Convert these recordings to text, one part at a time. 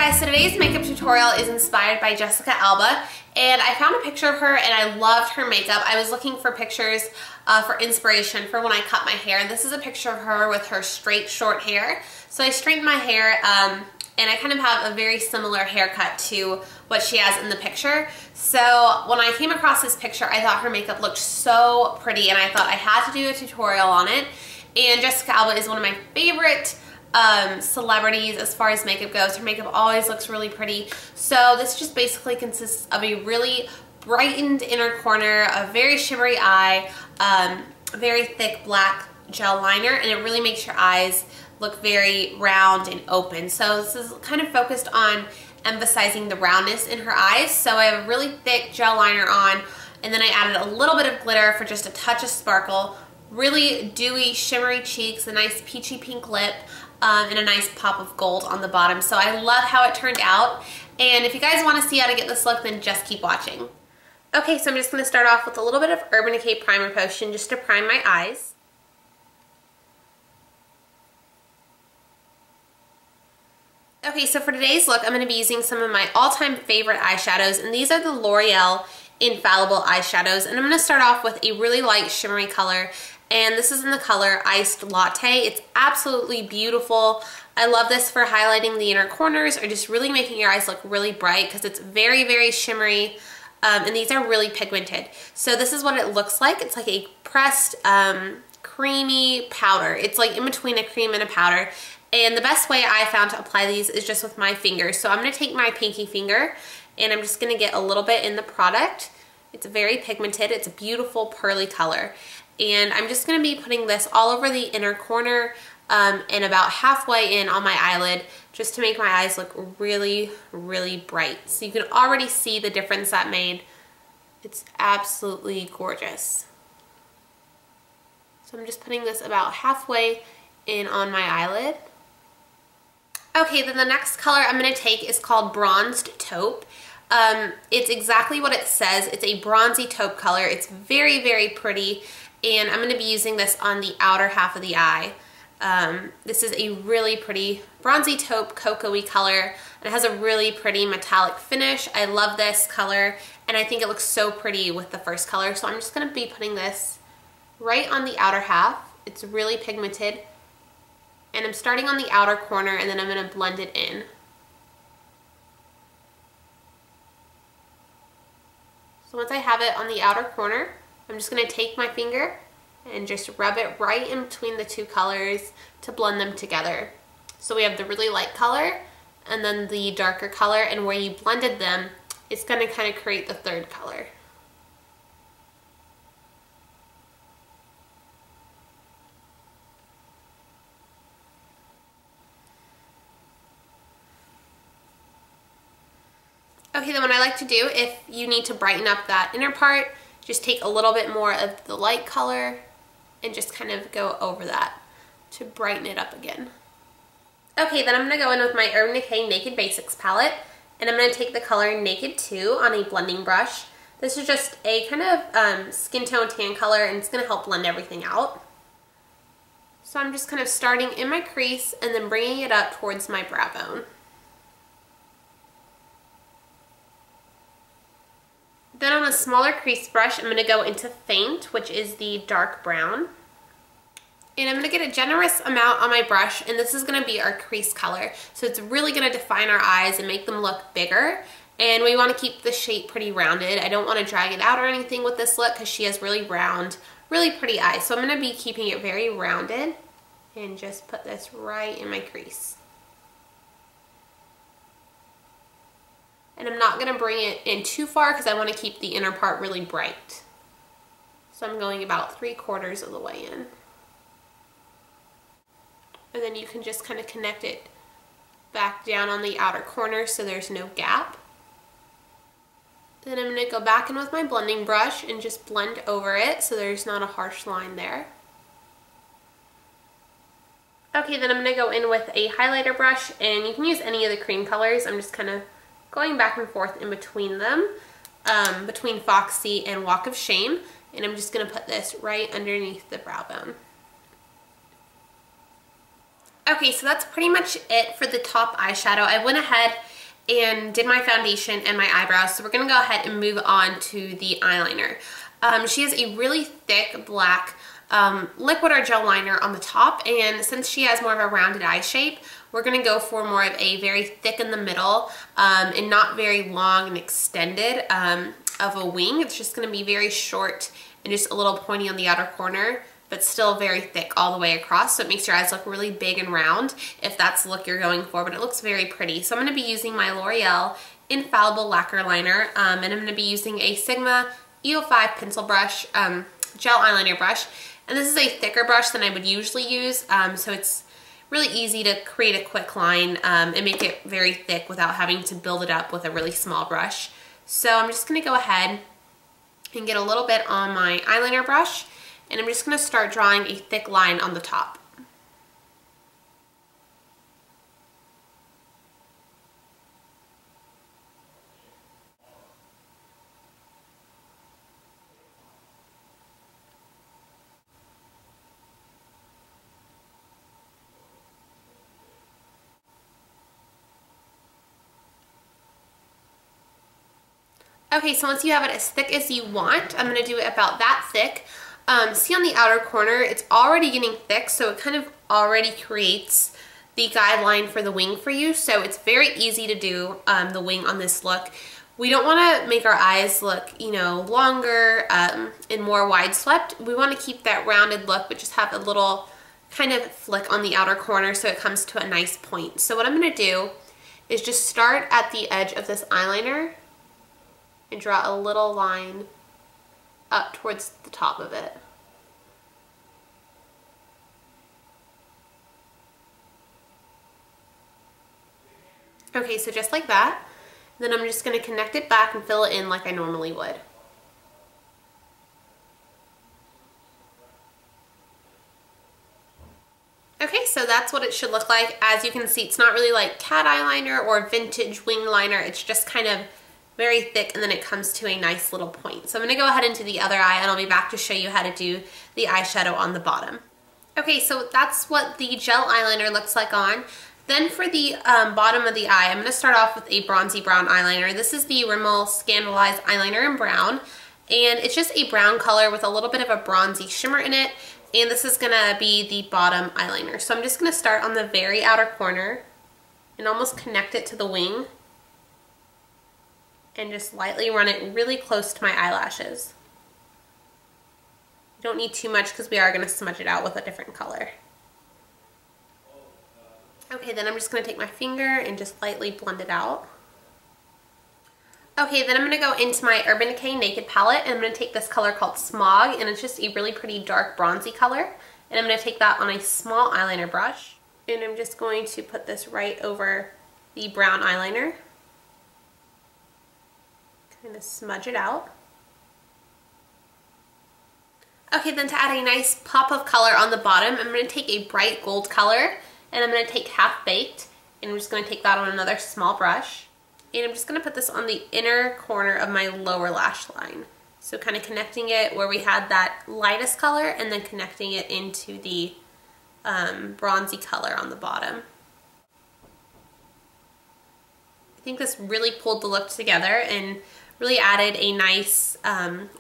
guys, so today's makeup tutorial is inspired by Jessica Alba, and I found a picture of her and I loved her makeup. I was looking for pictures for inspiration for when I cut my hair. This is a picture of her with her straight short hair. So I straightened my hair and I kind of have a very similar haircut to what she has in the picture. So when I came across this picture, I thought her makeup looked so pretty and I thought I had to do a tutorial on it. And Jessica Alba is one of my favorite celebrities as far as makeup goes. Her makeup always looks really pretty. So this just basically consists of a really brightened inner corner, a very shimmery eye, very thick black gel liner, and it really makes your eyes look very round and open. So this is kind of focused on emphasizing the roundness in her eyes. So I have a really thick gel liner on, and then I added a little bit of glitter for just a touch of sparkle. Really dewy, shimmery cheeks, a nice peachy pink lip, and a nice pop of gold on the bottom. So I love how it turned out. And if you guys want to see how to get this look, then just keep watching. Okay, so I'm just going to start off with a little bit of Urban Decay Primer Potion just to prime my eyes. Okay, so for today's look, I'm going to be using some of my all-time favorite eyeshadows, and these are the L'Oreal Infallible eyeshadows. And I'm going to start off with a really light shimmery color, and this is in the color Iced Latte. It's absolutely beautiful. I love this for highlighting the inner corners or just really making your eyes look really bright because it's very, very shimmery, and these are really pigmented. So this is what it looks like. It's like a pressed creamy powder. It's like in between a cream and a powder. And the best way I found to apply these is just with my fingers. So I'm going to take my pinky finger and I'm just going to get a little bit in the product. It's very pigmented. It's a beautiful pearly color. And I'm just going to be putting this all over the inner corner and about halfway in on my eyelid just to make my eyes look really, really bright. So you can already see the difference that made. It's absolutely gorgeous. So I'm just putting this about halfway in on my eyelid. Okay, then the next color I'm going to take is called Bronzed Taupe. It's exactly what it says. It's a bronzy taupe color. It's very, very pretty, and I'm going to be using this on the outer half of the eye. This is a really pretty bronzy taupe cocoa-y color, and it has a really pretty metallic finish. I love this color, and I think it looks so pretty with the first color, so I'm just going to be putting this right on the outer half. It's really pigmented, and I'm starting on the outer corner, and then I'm going to blend it in. So once I have it on the outer corner, I'm just going to take my finger and just rub it right in between the two colors to blend them together. So we have the really light color and then the darker color, and where you blended them, it's going to kind of create the third color. Okay, then what I like to do, if you need to brighten up that inner part, just take a little bit more of the light color and just kind of go over that to brighten it up again. Okay, then I'm going to go in with my Urban Decay Naked Basics palette, and I'm going to take the color Naked 2 on a blending brush. This is just a kind of skin tone tan color, and it's going to help blend everything out. So I'm just kind of starting in my crease and then bringing it up towards my brow bone. Then on a smaller crease brush, I'm going to go into Faint, which is the dark brown. And I'm going to get a generous amount on my brush, and this is going to be our crease color. So it's really going to define our eyes and make them look bigger. And we want to keep the shape pretty rounded. I don't want to drag it out or anything with this look because she has really round, really pretty eyes. So I'm going to be keeping it very rounded and just put this right in my crease. And I'm not going to bring it in too far because I want to keep the inner part really bright. So I'm going about 3/4 of the way in. And then you can just kind of connect it back down on the outer corner so there's no gap. Then I'm going to go back in with my blending brush and just blend over it so there's not a harsh line there. Okay, then I'm going to go in with a highlighter brush, and you can use any of the cream colors. I'm just kind of going back and forth in between them, between Foxy and Walk of Shame, and I'm just going to put this right underneath the brow bone. Okay, so that's pretty much it for the top eyeshadow. I went ahead and did my foundation and my eyebrows. So we're gonna go ahead and move on to the eyeliner. She has a really thick black liquid or gel liner on the top, and since she has more of a rounded eye shape, we're gonna go for more of a very thick in the middle and not very long and extended of a wing. It's just gonna be very short and just a little pointy on the outer corner, but still very thick all the way across, so it makes your eyes look really big and round if that's the look you're going for, but it looks very pretty. So I'm gonna be using my L'Oreal Infallible Lacquer Liner, and I'm gonna be using a Sigma E05 pencil brush, gel eyeliner brush, and this is a thicker brush than I would usually use, so it's really easy to create a quick line and make it very thick without having to build it up with a really small brush. So I'm just gonna go ahead and get a little bit on my eyeliner brush, and I'm just gonna start drawing a thick line on the top. Okay, so once you have it as thick as you want, I'm gonna do it about that thick. See on the outer corner, it's already getting thick, so it kind of already creates the guideline for the wing for you. So it's very easy to do the wing on this look. We don't wanna make our eyes look, you know, longer and more wide swept. We wanna keep that rounded look, but just have a little kind of flick on the outer corner so it comes to a nice point. So what I'm gonna do is just start at the edge of this eyeliner and draw a little line up towards the top of it. Okay, so just like that. Then I'm just gonna connect it back and fill it in like I normally would. Okay, so that's what it should look like. As you can see, it's not really like cat eyeliner or vintage wing liner. It's just kind of very thick, and then it comes to a nice little point. So I'm gonna go ahead into the other eye, and I'll be back to show you how to do the eyeshadow on the bottom. Okay, so that's what the gel eyeliner looks like on. Then for the bottom of the eye, I'm gonna start off with a bronzy brown eyeliner. This is the Rimmel Scandalized Eyeliner in brown, and it's just a brown color with a little bit of a bronzy shimmer in it, and this is gonna be the bottom eyeliner. So I'm just gonna start on the very outer corner and almost connect it to the wing, and just lightly run it really close to my eyelashes. You don't need too much because we are going to smudge it out with a different color. Okay, then I'm just going to take my finger and just lightly blend it out. Okay, then I'm going to go into my Urban Decay Naked palette, and I'm going to take this color called Smog, and it's just a really pretty dark bronzy color. And I'm going to take that on a small eyeliner brush, and I'm just going to put this right over the brown eyeliner. Kind of smudge it out. Okay, then to add a nice pop of color on the bottom, I'm going to take a bright gold color, and I'm going to take Half Baked, and I'm just going to take that on another small brush, and I'm just going to put this on the inner corner of my lower lash line. So kind of connecting it where we had that lightest color, and then connecting it into the bronzy color on the bottom. I think this really pulled the look together and really added a nice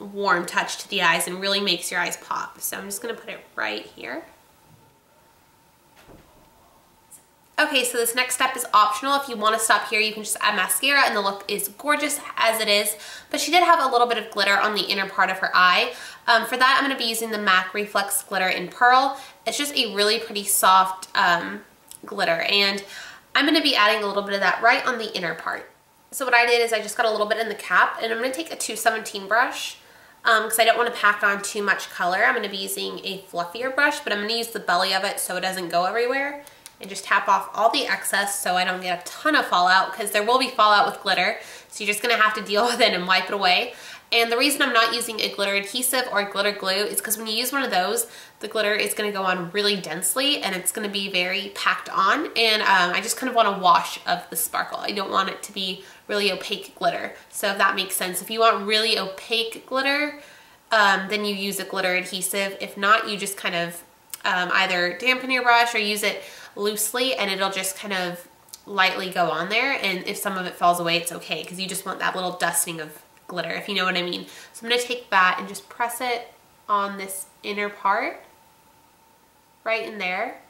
warm touch to the eyes and really makes your eyes pop. So I'm just gonna put it right here. Okay, so this next step is optional. If you want to stop here, you can just add mascara, and the look is gorgeous as it is. But she did have a little bit of glitter on the inner part of her eye. For that, I'm going to be using the MAC Reflex Glitter in Pearl. It's just a really pretty soft glitter, and I'm going to be adding a little bit of that right on the inner part. So what I did is I just got a little bit in the cap, and I'm going to take a 217 brush because I don't want to pack on too much color. I'm going to be using a fluffier brush, but I'm going to use the belly of it so it doesn't go everywhere, and just tap off all the excess so I don't get a ton of fallout, because there will be fallout with glitter, so you're just going to have to deal with it and wipe it away. And the reason I'm not using a glitter adhesive or glitter glue is because when you use one of those, the glitter is going to go on really densely and it's going to be very packed on, and I just kind of want a wash of the sparkle. I don't want it to be really opaque glitter. So if that makes sense, if you want really opaque glitter, then you use a glitter adhesive. If not, you just kind of either dampen your brush or use it loosely, and it'll just kind of lightly go on there, and if some of it falls away, it's okay, because you just want that little dusting of glitter, if you know what I mean. So I'm going to take that and just press it on this inner part, right in there.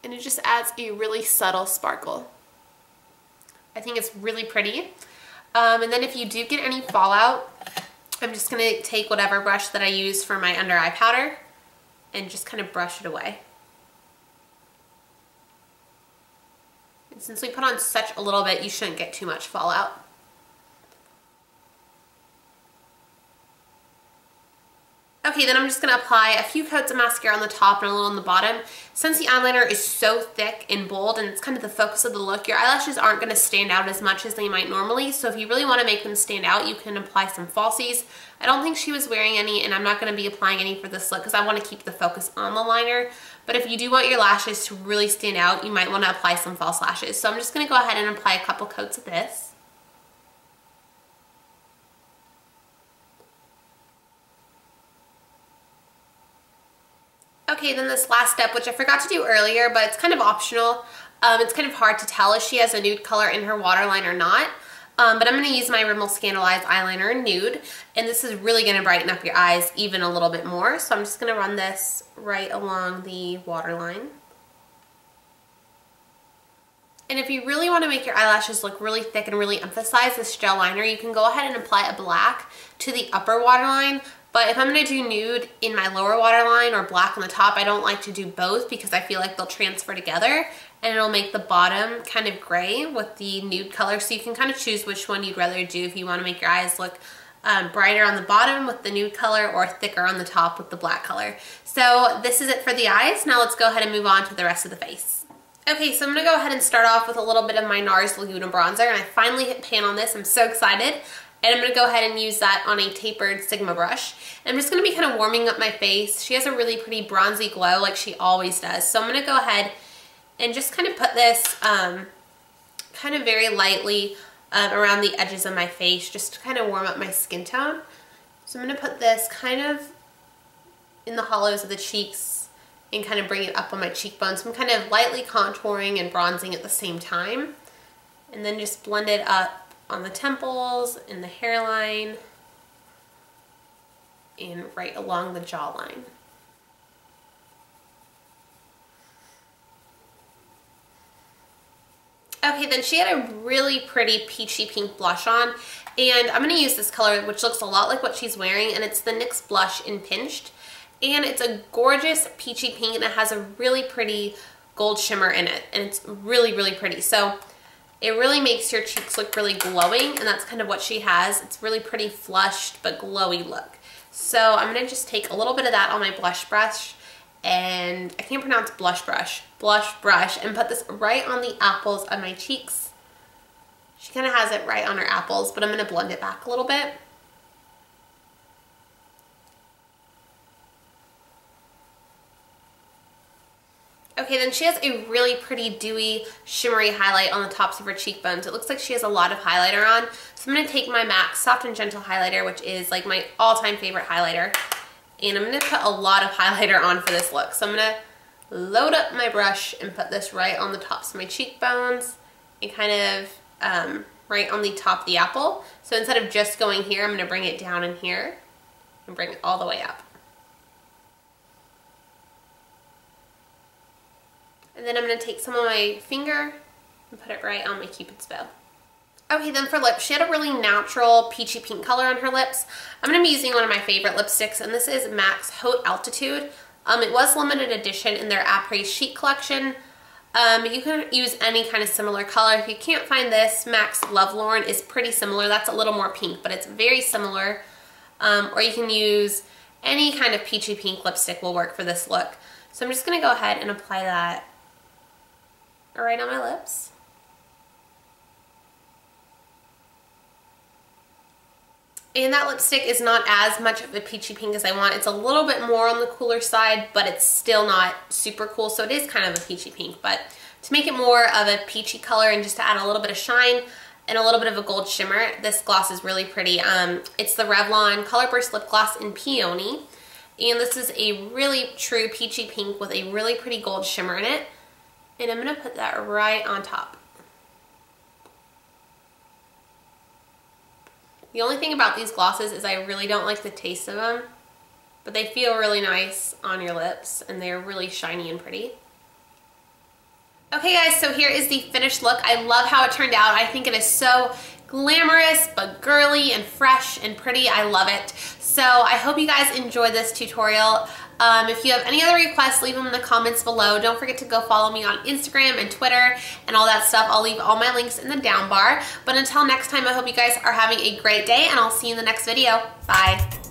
And it just adds a really subtle sparkle. I think it's really pretty. And then if you do get any fallout, I'm just going to take whatever brush that I use for my under eye powder and just kind of brush it away. And since we put on such a little bit, you shouldn't get too much fallout. Okay, then I'm just going to apply a few coats of mascara on the top and a little on the bottom. Since the eyeliner is so thick and bold and it's kind of the focus of the look, your eyelashes aren't going to stand out as much as they might normally. So if you really want to make them stand out, you can apply some falsies. I don't think she was wearing any, and I'm not going to be applying any for this look because I want to keep the focus on the liner. But if you do want your lashes to really stand out, you might want to apply some false lashes. So I'm just going to go ahead and apply a couple coats of this. Okay, then this last step, which I forgot to do earlier, but it's kind of optional. It's kind of hard to tell if she has a nude color in her waterline or not. But I'm going to use my Rimmel Scandalized eyeliner in Nude, and this is really going to brighten up your eyes even a little bit more. So I'm just going to run this right along the waterline. And if you really want to make your eyelashes look really thick and really emphasize this gel liner, you can go ahead and apply a black to the upper waterline. But if I'm going to do nude in my lower waterline or black on the top, I don't like to do both because I feel like they'll transfer together and it'll make the bottom kind of gray with the nude color. So you can kind of choose which one you'd rather do if you want to make your eyes look brighter on the bottom with the nude color or thicker on the top with the black color. So this is it for the eyes. Now let's go ahead and move on to the rest of the face. Okay, so I'm going to go ahead and start off with a little bit of my Nars Laguna bronzer, and I finally hit pan on this. I'm so excited. And I'm going to go ahead and use that on a tapered Sigma brush. And I'm just going to be kind of warming up my face. She has a really pretty bronzy glow like she always does. So I'm going to go ahead and just kind of put this kind of very lightly around the edges of my face just to kind of warm up my skin tone. So I'm going to put this kind of in the hollows of the cheeks and kind of bring it up on my cheekbones. So I'm kind of lightly contouring and bronzing at the same time. And then just blend it up on the temples, in the hairline, and right along the jawline. Okay, then she had a really pretty peachy pink blush on, and I'm going to use this color which looks a lot like what she's wearing, and it's the NYX Blush in Pinched, and it's a gorgeous peachy pink and it has a really pretty gold shimmer in it, and it's really, really pretty. So it really makes your cheeks look really glowing, and that's kind of what she has. It's really pretty flushed but glowy look. So I'm going to just take a little bit of that on my blush brush, and I can't pronounce blush brush, and put this right on the apples of my cheeks. She kind of has it right on her apples, but I'm going to blend it back a little bit. Okay, then she has a really pretty dewy, shimmery highlight on the tops of her cheekbones. It looks like she has a lot of highlighter on. So I'm going to take my MAC Soft and Gentle highlighter, which is like my all-time favorite highlighter. And I'm going to put a lot of highlighter on for this look. So I'm going to load up my brush and put this right on the tops of my cheekbones and kind of right on the top of the apple. So instead of just going here, I'm going to bring it down in here and bring it all the way up. And then I'm going to take some of my finger and put it right on my Cupid's bow. Okay, then for lips, she had a really natural peachy pink color on her lips. I'm going to be using one of my favorite lipsticks, and this is MAC's Haute Altitude. It was limited edition in their Apres Chic collection. You can use any kind of similar color. If you can't find this, MAC's Lovelorn is pretty similar. That's a little more pink, but it's very similar. Or you can use any kind of peachy pink lipstick will work for this look. So I'm just going to go ahead and apply that right on my lips. And that lipstick is not as much of a peachy pink as I want. It's a little bit more on the cooler side, but it's still not super cool, so it is kind of a peachy pink. But to make it more of a peachy color and just to add a little bit of shine and a little bit of a gold shimmer, this gloss is really pretty. It's the Revlon Colorburst Lip Gloss in Peony. And this is a really true peachy pink with a really pretty gold shimmer in it. And I'm going to put that right on top. The only thing about these glosses is I really don't like the taste of them, but they feel really nice on your lips and they're really shiny and pretty. Okay guys, so here is the finished look. I love how it turned out. I think it is so glamorous but girly and fresh and pretty. I love it. So I hope you guys enjoyed this tutorial. If you have any other requests, leave them in the comments below. Don't forget to go follow me on Instagram and Twitter and all that stuff. I'll leave all my links in the down bar. But until next time, I hope you guys are having a great day and I'll see you in the next video. Bye.